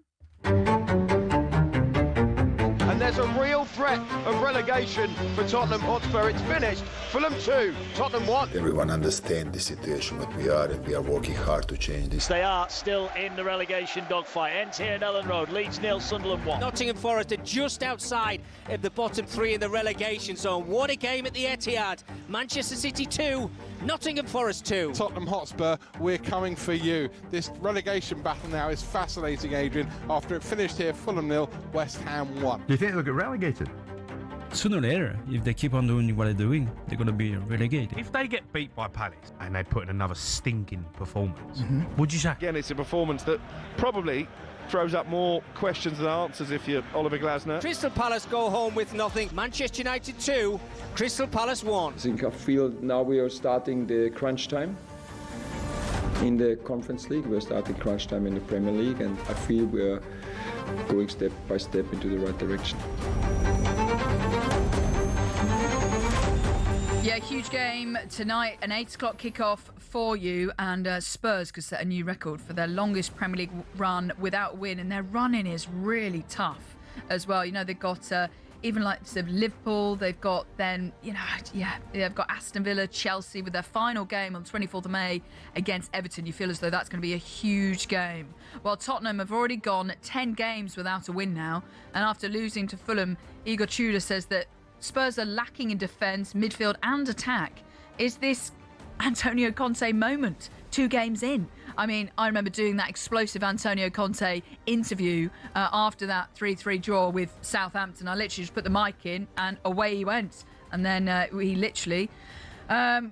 And there's a real threat of relegation for Tottenham Hotspur. It's finished. Fulham 2, Tottenham 1. Everyone understands the situation that we are, and we are working hard to change this. They are still in the relegation dogfight. Ends here at Ellen Road. Leeds 0, Sunderland 1. Nottingham Forest are just outside of the bottom three in the relegation zone. What a game at the Etihad. Manchester City 2, Nottingham Forest 2. Tottenham Hotspur, we're coming for you. This relegation battle now is fascinating, Adrian. After it finished here, Fulham 0, West Ham 1. Do you think they'll get relegated? Sooner or later, if they keep on doing what they're doing, they're going to be relegated. If they get beat by Palace and they put in another stinking performance, would you say? Again, it's a performance that probably throws up more questions than answers if you're Oliver Glasner. Crystal Palace go home with nothing. Manchester United 2, Crystal Palace 1. I think I feel now we are starting the crunch time in the Conference League. We're starting crunch time in the Premier League, and I feel we're going step by step into the right direction. Yeah, huge game tonight, an 8 o'clock kickoff for you, and Spurs could set a new record for their longest Premier League run without a win, and their running is really tough as well. You know, they've got even like Liverpool, they've got then, they've got Aston Villa, Chelsea with their final game on 24th of May against Everton. You feel as though that's going to be a huge game. Well, Tottenham have already gone 10 games without a win now, and after losing to Fulham, Igor Tudor says that Spurs are lacking in defence, midfield and attack. Is this Antonio Conte moment 2 games in? I mean, I remember doing that explosive Antonio Conte interview after that 3-3 draw with Southampton. I literally just put the mic in and away he went. And then he literally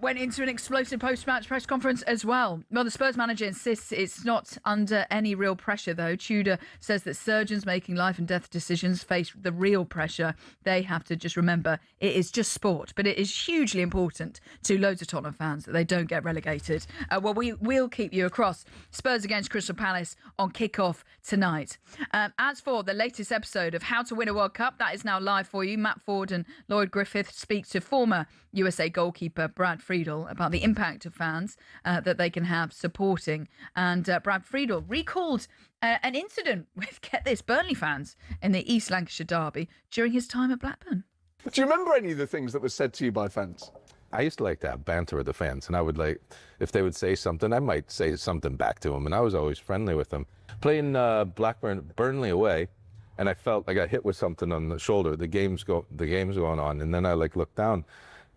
went into an explosive post-match press conference as well. Well, the Spurs manager insists it's not under any real pressure, though. Tudor says that surgeons making life and death decisions face the real pressure. They have to just remember it is just sport, but it is hugely important to loads of Tottenham fans that they don't get relegated. Well, we will keep you across. Spurs against Crystal Palace on kick-off tonight. As for the latest episode of How to Win a World Cup, that is now live for you. Matt Ford and Lloyd Griffith speak to former USA goalkeeper Brad Friedel about the impact of fans that they can have supporting. And Brad Friedel recalled an incident with, get this, Burnley fans in the East Lancashire derby during his time at Blackburn. Do you remember any of the things that were said to you by fans? I used to like to have banter with the fans, and I would like, if they would say something, I might say something back to them, and I was always friendly with them. Playing Burnley away, and I felt I got hit with something on the shoulder. The game's going on, and then I looked down,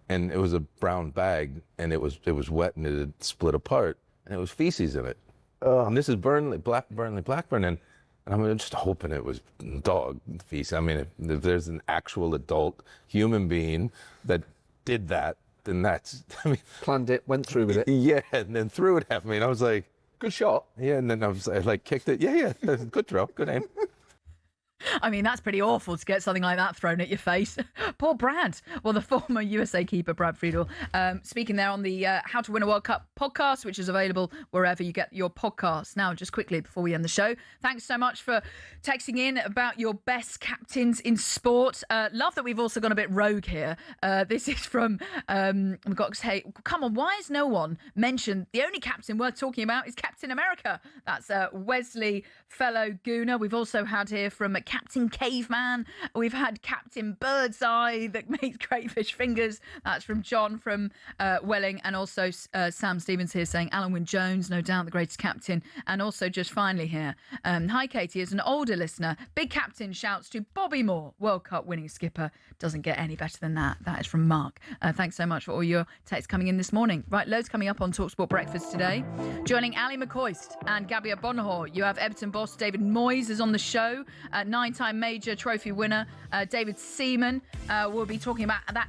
and it was a brown bag, and it was wet, and it had split apart, and it was feces in it. And this is Blackburn, and I'm just hoping it was dog feces. I mean, if there's an actual adult human being that did that, then that's, I mean, planned it, went through with it. Yeah, and then threw it at me, and I was like, good shot. Yeah, and then I was like, kicked it. Yeah, good throw, good aim. I mean, that's pretty awful to get something like that thrown at your face. Poor Brad. Well, the former USA keeper, Brad Friedel, speaking there on the How to Win a World Cup podcast, which is available wherever you get your podcasts. Now, just quickly before we end the show, thanks so much for texting in about your best captains in sport. Love that we've also gone a bit rogue here. This is from, we've got to say, come on, why has no one mentioned the only captain worth talking about is Captain America? That's Wesley Fellow Gooner. We've also had here from Captain Caveman. We've had Captain Birdseye that makes crayfish fingers. That's from John from Welling. And also Sam Stevens here saying Alan Wynne-Jones, no doubt the greatest captain. And also just finally here, hi Katie, as an older listener, big captain shouts to Bobby Moore, World Cup winning skipper. Doesn't get any better than that. That is from Mark. Thanks so much for all your texts coming in this morning. Right, loads coming up on talkSPORT Breakfast today. Joining Ali McCoist and Gabia Bonhor, you have Everton boss David Moyes is on the show. 9-time major trophy winner David Seaman. We'll be talking about that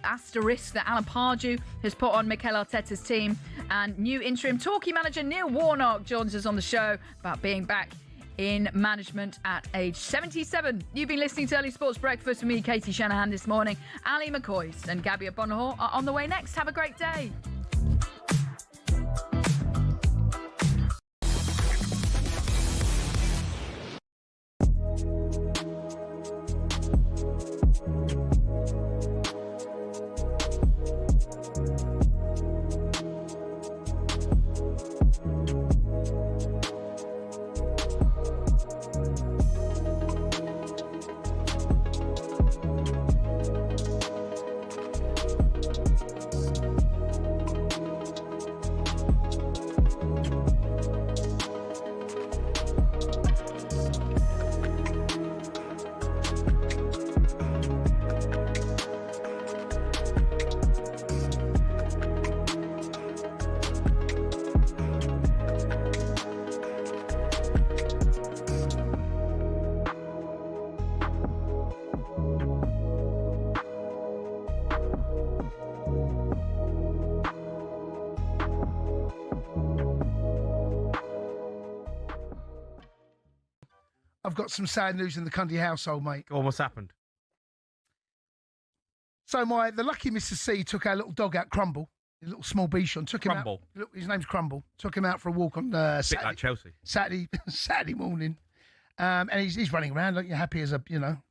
asterisk that Alan Pardew has put on Mikel Arteta's team. And new interim Torquay manager Neil Warnock joins us on the show about being back in management at age 77. You've been listening to Early Sports Breakfast with me, Katie Shanahan, this morning. Ali McCoist and Gabia Bonhor are on the way next. Have a great day. I've got some sad news in the Cundy household, mate. Go on, what's happened? So the lucky Mr. C took our little dog out, Crumble, a little small bichon. Took him Crumble. out. His name's Crumble. Took him out for a walk on Bit like Chelsea. Saturday morning, and he's running around like you're happy as a